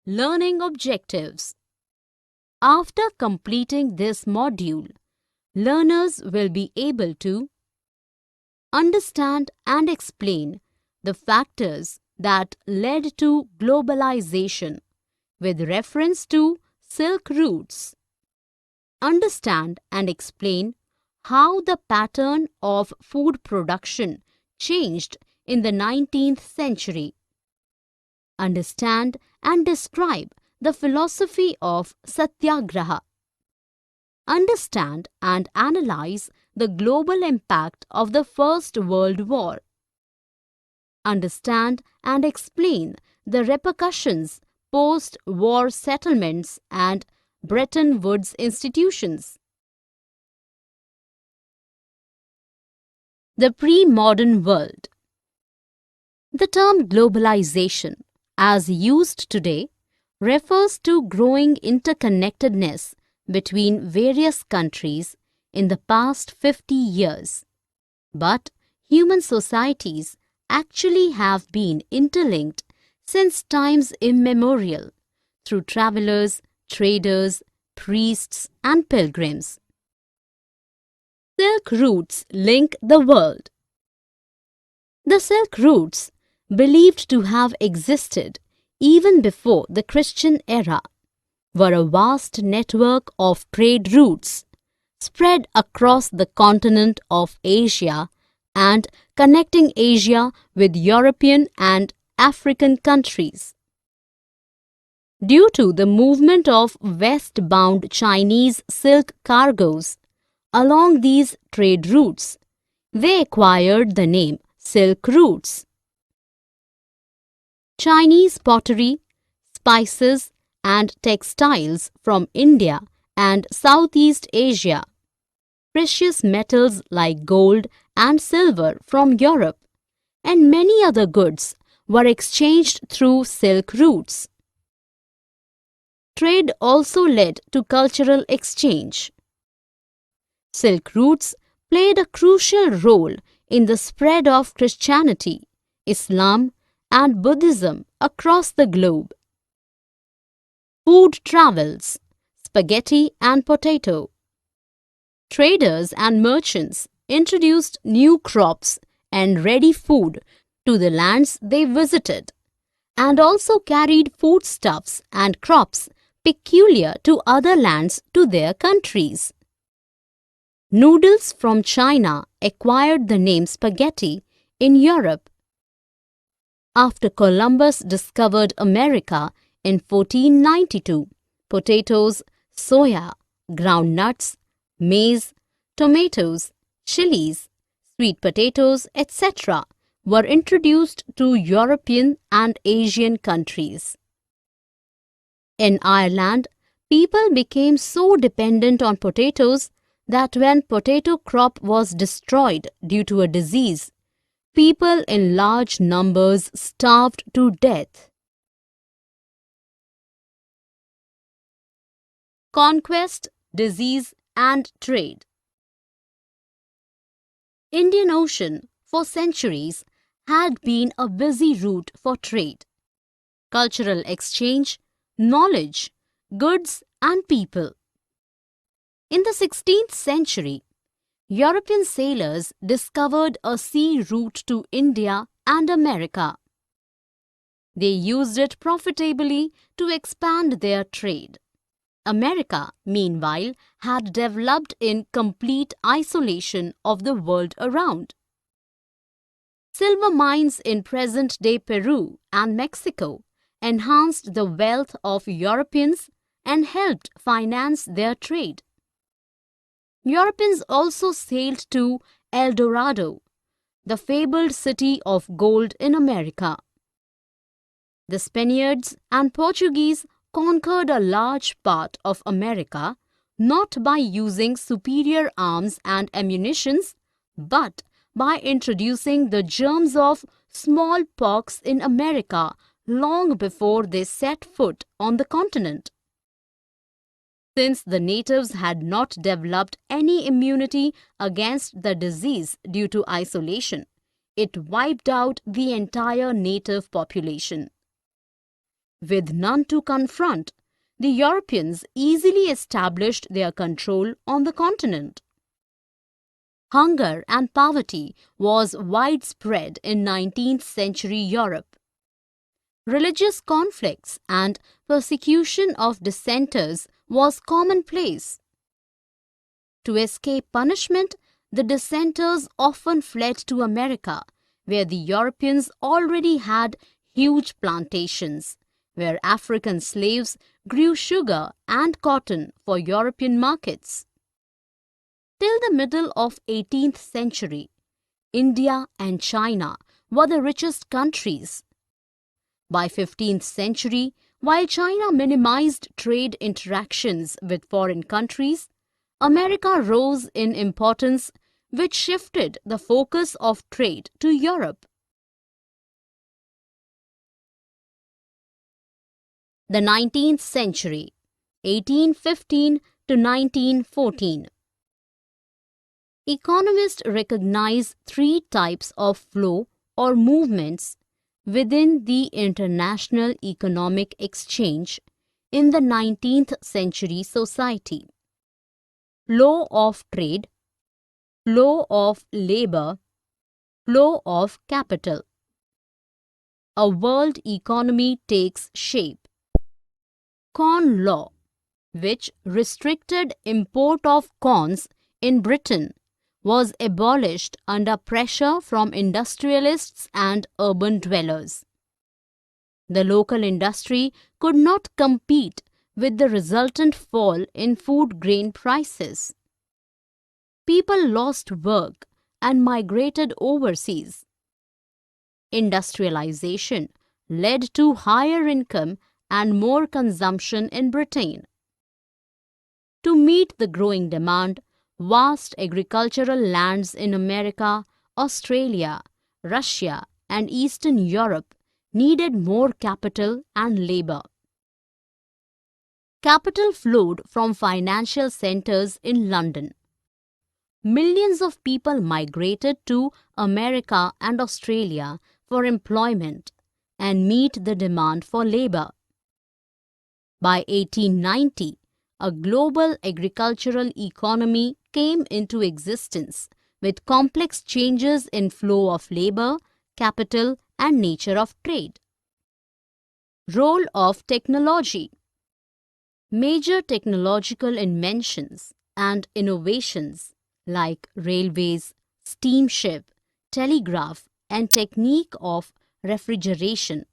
Learning objectives. After completing this module, learners will be able to understand and explain the factors that led to globalization with reference to Silk routes. Understand and explain how the pattern of food production changed in the 19th century. Understand and describe the philosophy of Satyagraha. Understand and analyze the global impact of the First World War. Understand and explain the repercussions post-war settlements and Bretton Woods institutions. The pre-modern world. The term globalization, as used today, refers to growing interconnectedness between various countries in the past 50 years. But human societies actually have been interlinked since times immemorial through travelers, traders, priests, and pilgrims. Silk routes link the world. The Silk routes, believed to have existed even before the Christian era, were a vast network of trade routes spread across the continent of Asia and connecting Asia with European and African countries. Due to the movement of westbound Chinese silk cargoes along these trade routes, they acquired the name Silk routes. Chinese pottery, spices, and textiles from India and Southeast Asia, precious metals like gold and silver from Europe, and many other goods were exchanged through silk routes. Trade also led to cultural exchange. Silk routes played a crucial role in the spread of Christianity, Islam, and Buddhism across the globe. Food travels, spaghetti and potato. Traders and merchants introduced new crops and ready food to the lands they visited, and also carried foodstuffs and crops peculiar to other lands to their countries. Noodles from China acquired the name spaghetti in Europe. After Columbus discovered America in 1492, potatoes, soya, groundnuts, maize, tomatoes, chilies, sweet potatoes, etc. were introduced to European and Asian countries. In Ireland, people became so dependent on potatoes that when potato crop was destroyed due to a disease, people in large numbers starved to death. Conquest, disease, and trade. Indian Ocean for centuries had been a busy route for trade, cultural exchange, knowledge, goods, and people. In the 16th century, European sailors discovered a sea route to India and America. They used it profitably to expand their trade. America, meanwhile, had developed in complete isolation of the world around. Silver mines in present-day Peru and Mexico enhanced the wealth of Europeans and helped finance their trade. Europeans also sailed to El Dorado, the fabled city of gold in America. The Spaniards and Portuguese conquered a large part of America not by using superior arms and ammunitions, but by introducing the germs of smallpox in America long before they set foot on the continent. Since the natives had not developed any immunity against the disease due to isolation, it wiped out the entire native population. With none to confront, the Europeans easily established their control on the continent. Hunger and poverty was widespread in 19th century Europe. Religious conflicts and persecution of dissenters was commonplace. To escape punishment, the dissenters often fled to America, where the Europeans already had huge plantations, where African slaves grew sugar and cotton for European markets. Till the middle of 18th century, India and China were the richest countries. By 15th century, while China minimized trade interactions with foreign countries, America rose in importance, which shifted the focus of trade to Europe. The 19th century, 1815 to 1914. Economists recognize three types of flow or movements within the international economic exchange in the 19th century society: flow of trade, flow of labor, flow of capital. A world economy takes shape. Corn Law, which restricted import of corns in Britain, was abolished under pressure from industrialists and urban dwellers. The local industry could not compete with the resultant fall in food grain prices. People lost work and migrated overseas. Industrialization led to higher income and more consumption in Britain. To meet the growing demand, vast agricultural lands in America, Australia, Russia, and Eastern Europe needed more capital and labor. Capital flowed from financial centers in London. Millions of people migrated to America and Australia for employment and meet the demand for labor. By 1890, a global agricultural economy came into existence with complex changes in flow of labor, capital, and nature of trade. Role of technology. Major technological inventions and innovations like railways, steamship, telegraph, and technique of refrigeration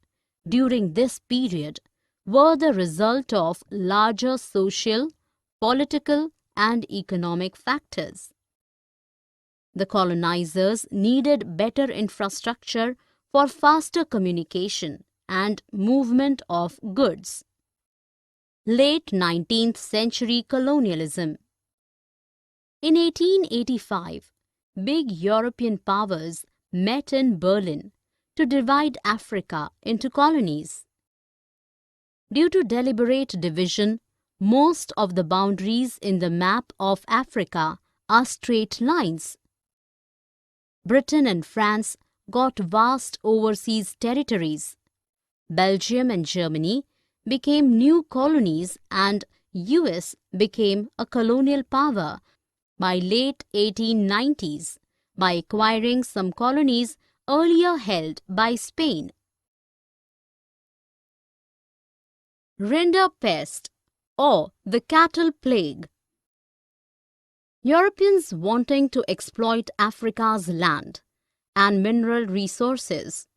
during this period were the result of larger social, political, and economic factors. The colonizers needed better infrastructure for faster communication and movement of goods. Late 19th century colonialism. In 1885, big European powers met in Berlin to divide Africa into colonies. Due to deliberate division, most of the boundaries in the map of Africa are straight lines. Britain and France got vast overseas territories. Belgium and Germany became new colonies and US became a colonial power by late 1890s by acquiring some colonies earlier held by Spain. Rinderpest or the cattle plague. Europeans wanting to exploit Africa's land and mineral resources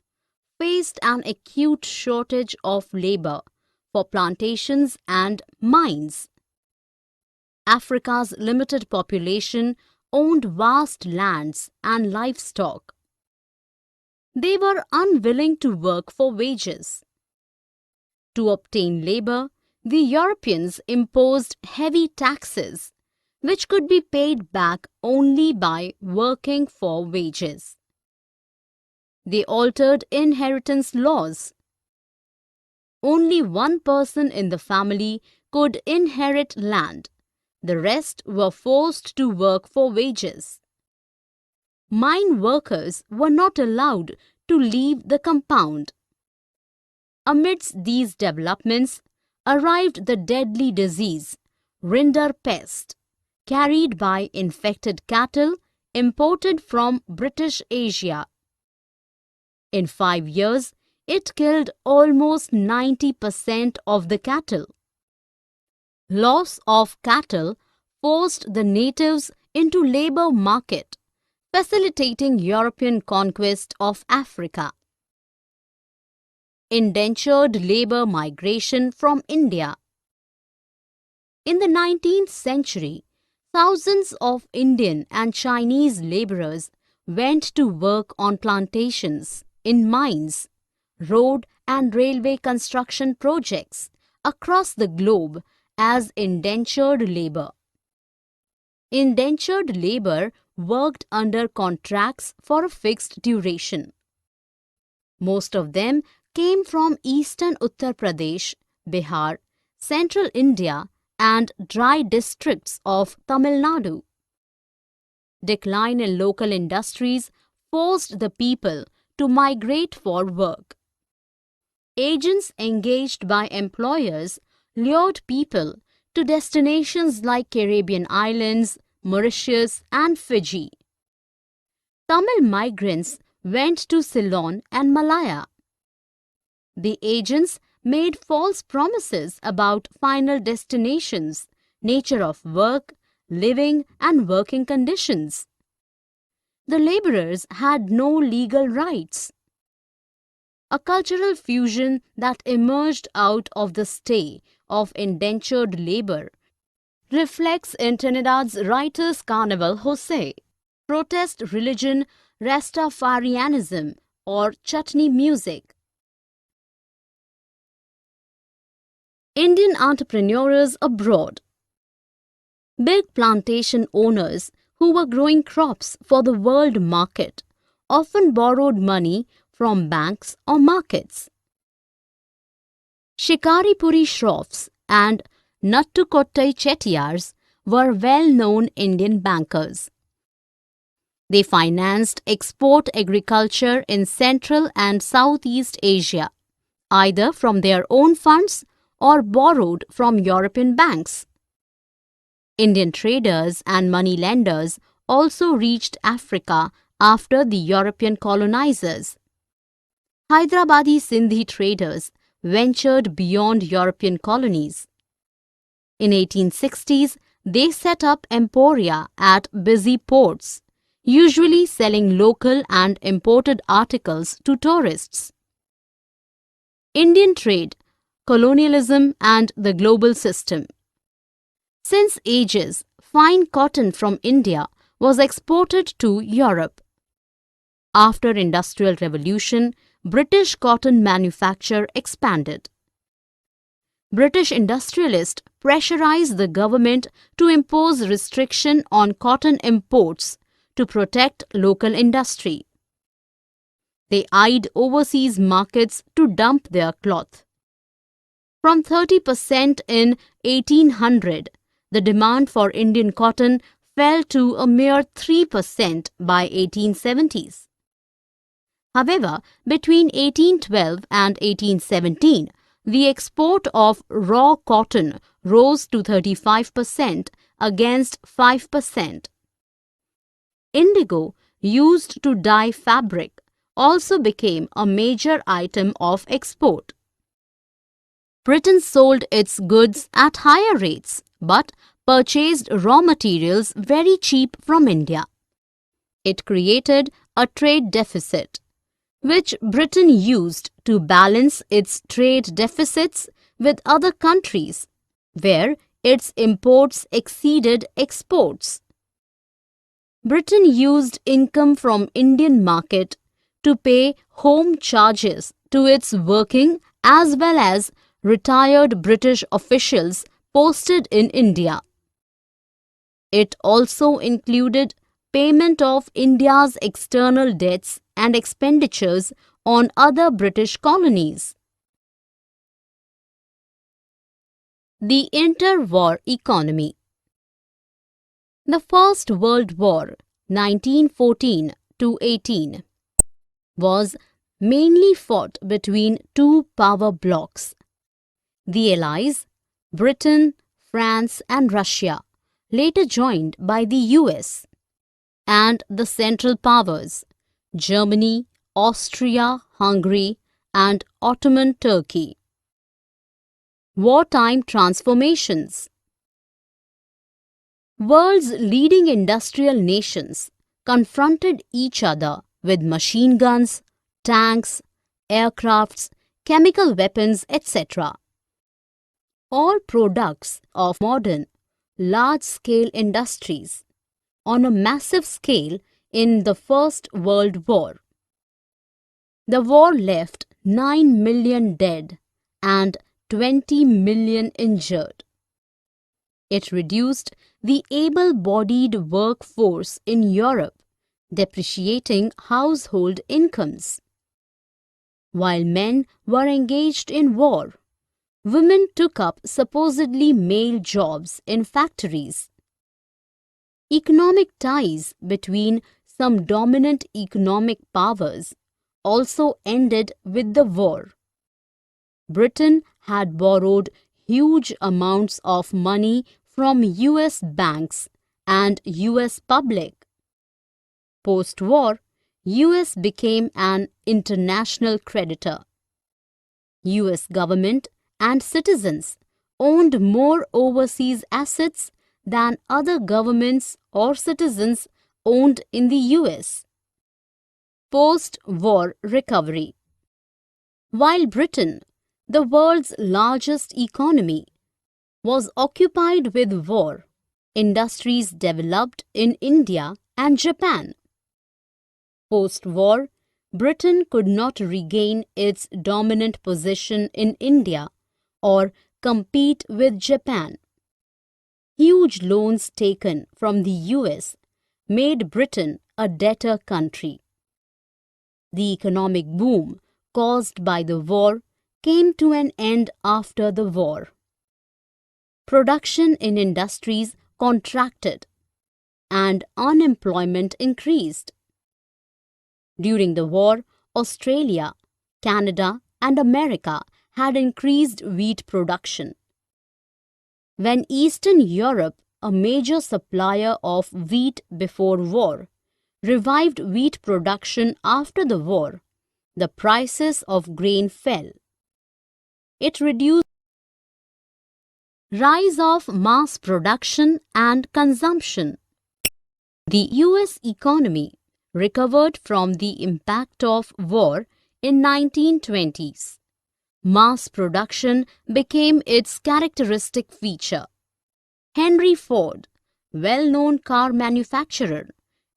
faced an acute shortage of labor for plantations and mines. Africa's limited population owned vast lands and livestock. They were unwilling to work for wages. To obtain labor, the Europeans imposed heavy taxes, which could be paid back only by working for wages. They altered inheritance laws. Only one person in the family could inherit land. The rest were forced to work for wages. Mine workers were not allowed to leave the compound. Amidst these developments arrived the deadly disease, Rinderpest, carried by infected cattle imported from British Asia. In 5 years, it killed almost 90% of the cattle. Loss of cattle forced the natives into labor market, facilitating European conquest of Africa. Indentured labor migration from India. In the 19th century, thousands of Indian and Chinese laborers went to work on plantations, in mines, road and railway construction projects across the globe as indentured labor. Indentured labor worked under contracts for a fixed duration. Most of them came from eastern Uttar Pradesh, Bihar, central India and dry districts of Tamil Nadu. Decline in local industries forced the people to migrate for work. Agents engaged by employers lured people to destinations like Caribbean islands, Mauritius and Fiji. Tamil migrants went to Ceylon and Malaya. The agents made false promises about final destinations, nature of work, living and working conditions. The laborers had no legal rights. A cultural fusion that emerged out of the stay of indentured labor reflects in Trinidad's Writers' Carnival Jose, protest religion Rastafarianism or chutney music. Indian entrepreneurs abroad. Big plantation owners who were growing crops for the world market often borrowed money from banks or markets. Shikaripuri Shroffs and Nattukottai Chettiars were well-known Indian bankers. They financed export agriculture in Central and Southeast Asia, either from their own funds or borrowed from European banks. Indian traders and moneylenders also reached Africa after the European colonizers. Hyderabadi Sindhi traders ventured beyond European colonies. In 1860s, they set up emporia at busy ports, usually selling local and imported articles to tourists. Indian trade, colonialism and the global system. Since ages, fine cotton from India was exported to Europe. After Industrial Revolution, British cotton manufacture expanded. British industrialists pressurized the government to impose restriction on cotton imports to protect local industry. They eyed overseas markets to dump their cloth. From 30% in 1800, the demand for Indian cotton fell to a mere 3% by 1870s. However, between 1812 and 1817, the export of raw cotton rose to 35% against 5%. Indigo, used to dye fabric, also became a major item of export. Britain sold its goods at higher rates but purchased raw materials very cheap from India. It created a trade deficit, which Britain used to balance its trade deficits with other countries, where its imports exceeded exports. Britain used income from Indian market to pay home charges to its working as well as retired British officials posted in India. It also included payment of India's external debts and expenditures on other British colonies. The interwar economy. The First World War, 1914 to 18, was mainly fought between two power blocs. The Allies, Britain, France and Russia, later joined by the US, and the Central Powers, Germany, Austria-Hungary and Ottoman Turkey. Wartime transformations. World's leading industrial nations confronted each other with machine guns, tanks, aircrafts, chemical weapons, etc. All products of modern, large-scale industries on a massive scale in the First World War. The war left 9 million dead and 20 million injured. It reduced the able-bodied workforce in Europe, depreciating household incomes. While men were engaged in war, women took up supposedly male jobs in factories. Economic ties between some dominant economic powers also ended with the war. Britain had borrowed huge amounts of money from US banks and US public. Post-war, US became an international creditor. US government and citizens owned more overseas assets than other governments or citizens owned in the US. Post-war recovery. While Britain, the world's largest economy, was occupied with war, industries developed in India and Japan. Post-war, Britain could not regain its dominant position in India or compete with Japan. Huge loans taken from the US made Britain a debtor country. The economic boom caused by the war came to an end after the war. Production in industries contracted and unemployment increased. During the war, Australia, Canada and America had increased wheat production. When Eastern Europe, a major supplier of wheat before war, revived wheat production after the war, the prices of grain fell. It reduced. Rise of mass production and consumption. The US economy recovered from the impact of war in 1920s. Mass production became its characteristic feature. Henry Ford, well-known car manufacturer,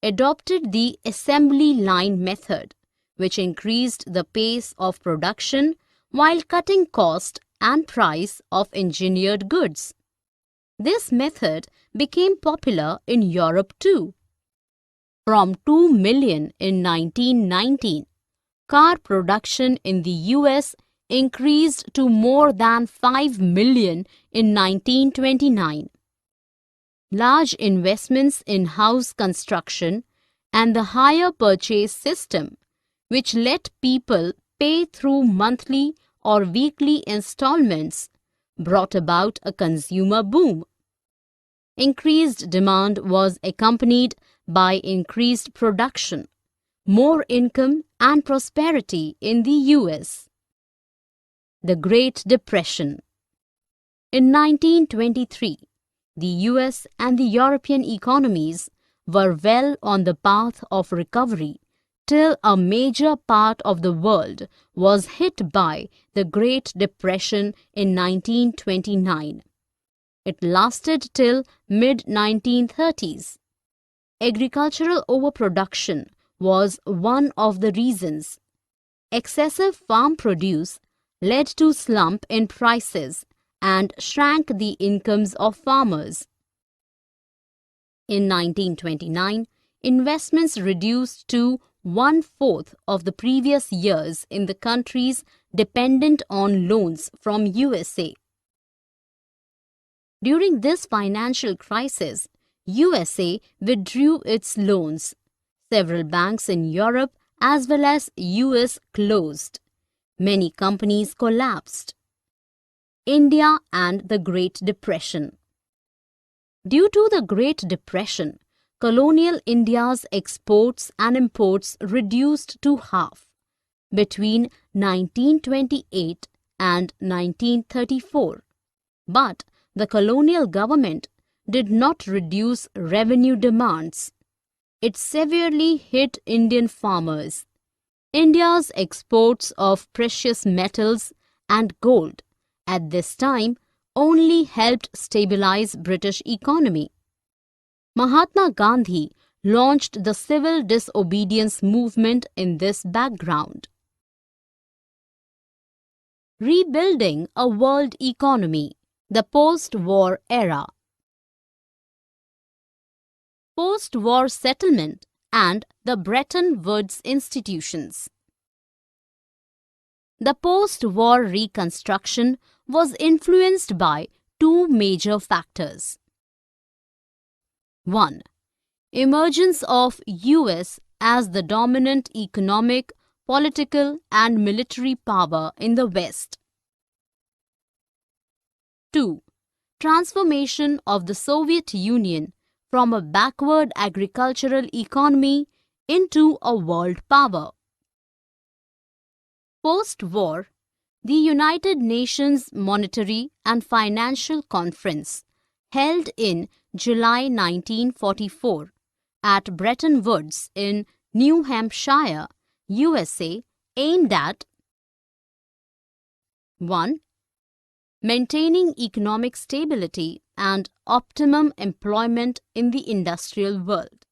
adopted the assembly line method, which increased the pace of production while cutting cost and price of engineered goods. This method became popular in Europe too. From 2 million in 1919, car production in the US increased to more than 5 million in 1929. Large investments in house construction and the hire purchase system, which let people pay through monthly or weekly installments, brought about a consumer boom. Increased demand was accompanied by increased production, more income and prosperity in the US. The Great Depression. In 1923, the US and the European economies were well on the path of recovery till a major part of the world was hit by the Great Depression in 1929. It lasted till mid-1930s. Agricultural overproduction was one of the reasons. Excessive farm produce led to slump in prices and shrank the incomes of farmers. In 1929, investments reduced to 1/4 of the previous years in the countries dependent on loans from USA. During this financial crisis, USA withdrew its loans. Several banks in Europe as well as US closed. Many companies collapsed. India and the Great Depression. Due to the Great Depression, colonial India's exports and imports reduced to half between 1928 and 1934. But the colonial government did not reduce revenue demands. It severely hit Indian farmers. India's exports of precious metals and gold at this time only helped stabilize British economy. Mahatma Gandhi launched the civil disobedience movement in this background. Rebuilding a world economy, the post-war era. Post-war settlement and the Bretton Woods institutions. The post-war reconstruction was influenced by two major factors. 1. Emergence of US as the dominant economic, political and military power in the West. 2. Transformation of the Soviet Union from a backward agricultural economy into a world power. Post-war, the United Nations Monetary and Financial Conference, held in July 1944 at Bretton Woods in New Hampshire, USA, aimed at 1. Maintaining economic stability and optimum employment in the industrial world.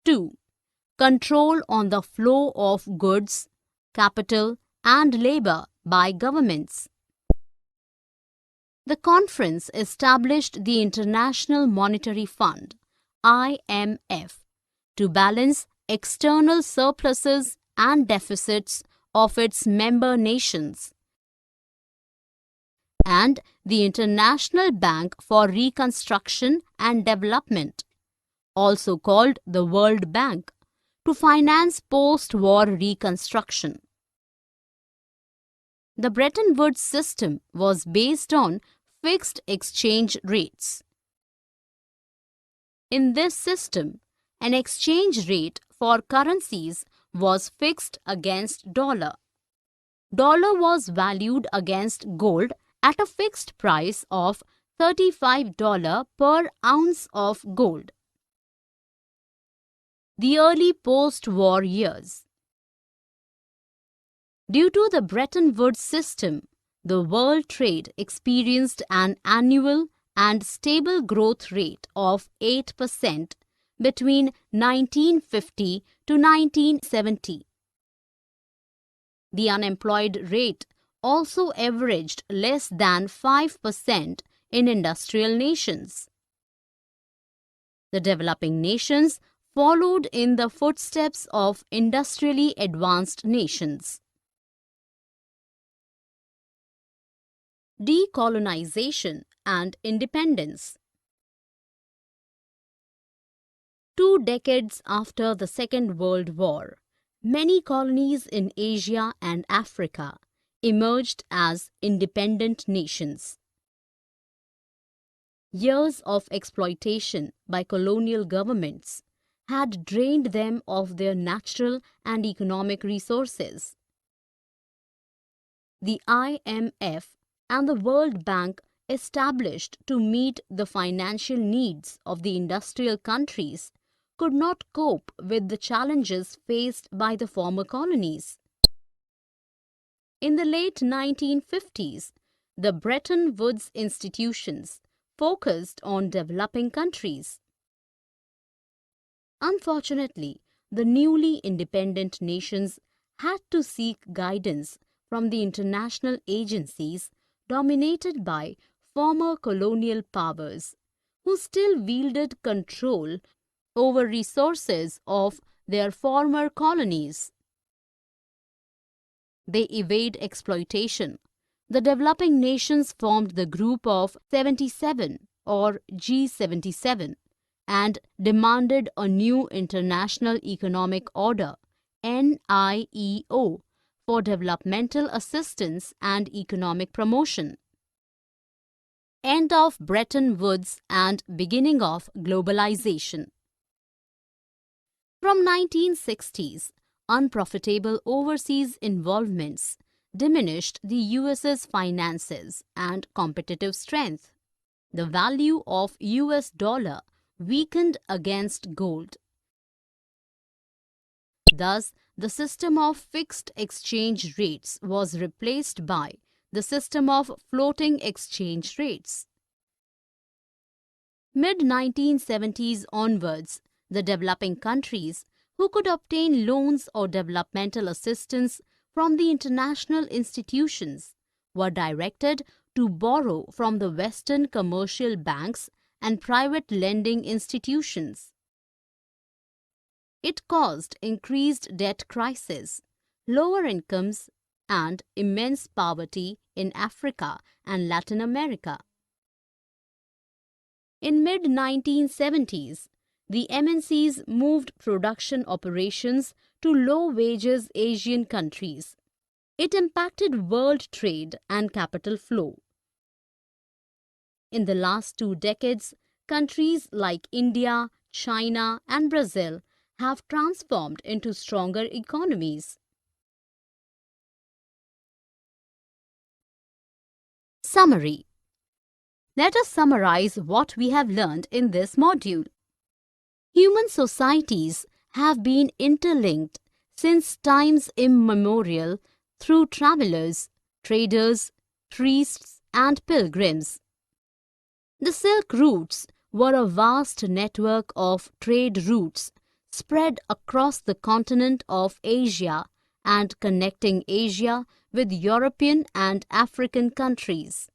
2. Control on the flow of goods, capital and labor by governments. The conference established the International Monetary Fund, IMF, to balance external surpluses and deficits of its member nations, and the International Bank for Reconstruction and Development, also called the World Bank, to finance post-war reconstruction. The Bretton Woods system was based on fixed exchange rates. In this system, an exchange rate for currencies was fixed against dollar. Dollar was valued against gold at a fixed price of $35 per ounce of gold. The early post-war years. Due to the Bretton Woods system, the world trade experienced an annual and stable growth rate of 8% between 1950 to 1970. The unemployed rate also averaged less than 5% in industrial nations. The developing nations followed in the footsteps of industrially advanced nations. Decolonization and independence. 2 decades after the Second World War, many colonies in Asia and Africa emerged as independent nations. Years of exploitation by colonial governments had drained them of their natural and economic resources. The IMF and the World Bank, established to meet the financial needs of the industrial countries, could not cope with the challenges faced by the former colonies. In the late 1950s, the Bretton Woods institutions focused on developing countries. Unfortunately, the newly independent nations had to seek guidance from the international agencies dominated by former colonial powers, who still wielded control over resources of their former colonies. They evade exploitation. The developing nations formed the Group of 77 or G77 and demanded a new International Economic Order (NIEO) for developmental assistance and economic promotion. End of Bretton Woods and beginning of globalization. From 1960s, unprofitable overseas involvements diminished the US's finances and competitive strength. The value of US dollar weakened against gold. Thus, the system of fixed exchange rates was replaced by the system of floating exchange rates. Mid-1970s onwards, the developing countries who could obtain loans or developmental assistance from the international institutions were directed to borrow from the Western commercial banks and private lending institutions. It caused increased debt crisis, lower incomes, and immense poverty in Africa and Latin America. In mid-1970s, the MNCs moved production operations to low-wages Asian countries. It impacted world trade and capital flow. In the last 2 decades, countries like India, China, and Brazil have transformed into stronger economies. Summary. Let us summarize what we have learned in this module. Human societies have been interlinked since times immemorial through travelers, traders, priests, and pilgrims. The Silk Routes were a vast network of trade routes spread across the continent of Asia and connecting Asia with European and African countries.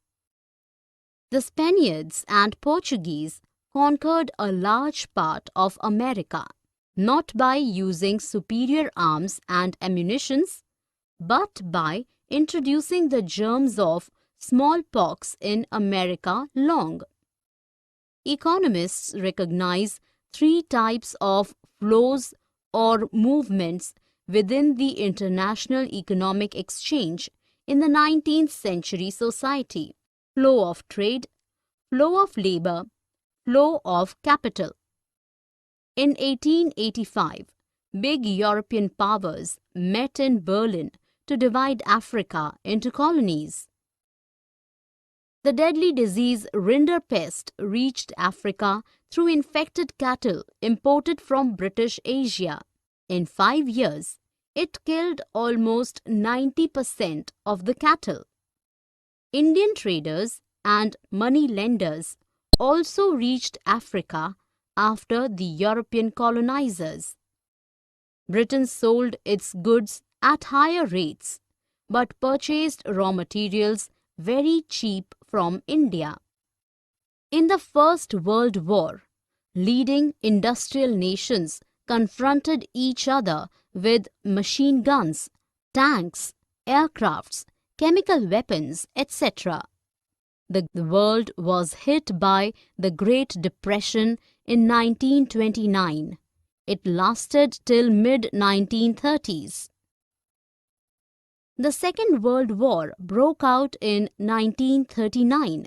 The Spaniards and Portuguese conquered a large part of America, not by using superior arms and ammunitions, but by introducing the germs of smallpox in America long. Economists recognize 3 types of flows or movements within the international economic exchange in the 19th century society: flow of trade, flow of labor, flow of capital. In 1885, big European powers met in Berlin to divide Africa into colonies. The deadly disease Rinderpest reached Africa through infected cattle imported from British Asia. In 5 years, it killed almost 90% of the cattle. Indian traders and money lenders also reached Africa after the European colonizers. Britain sold its goods at higher rates, but purchased raw materials very cheap from India. In the First World War, leading industrial nations confronted each other with machine guns, tanks, aircrafts, chemical weapons, etc. The world was hit by the Great Depression in 1929. It lasted till mid-1930s. The Second World War broke out in 1939.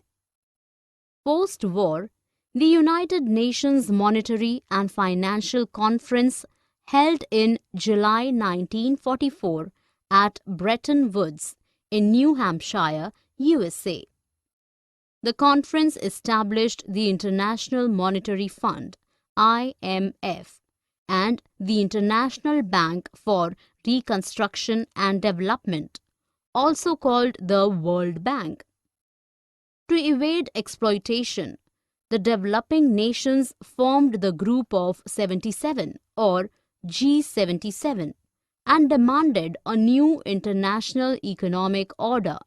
Post-war, the United Nations Monetary and Financial Conference held in July 1944 at Bretton Woods in New Hampshire, USA. The conference established the International Monetary Fund, IMF, and the International Bank for Reconstruction and Development, also called the World Bank. To evade exploitation, the developing nations formed the Group of 77 or G77 and demanded a new international economic order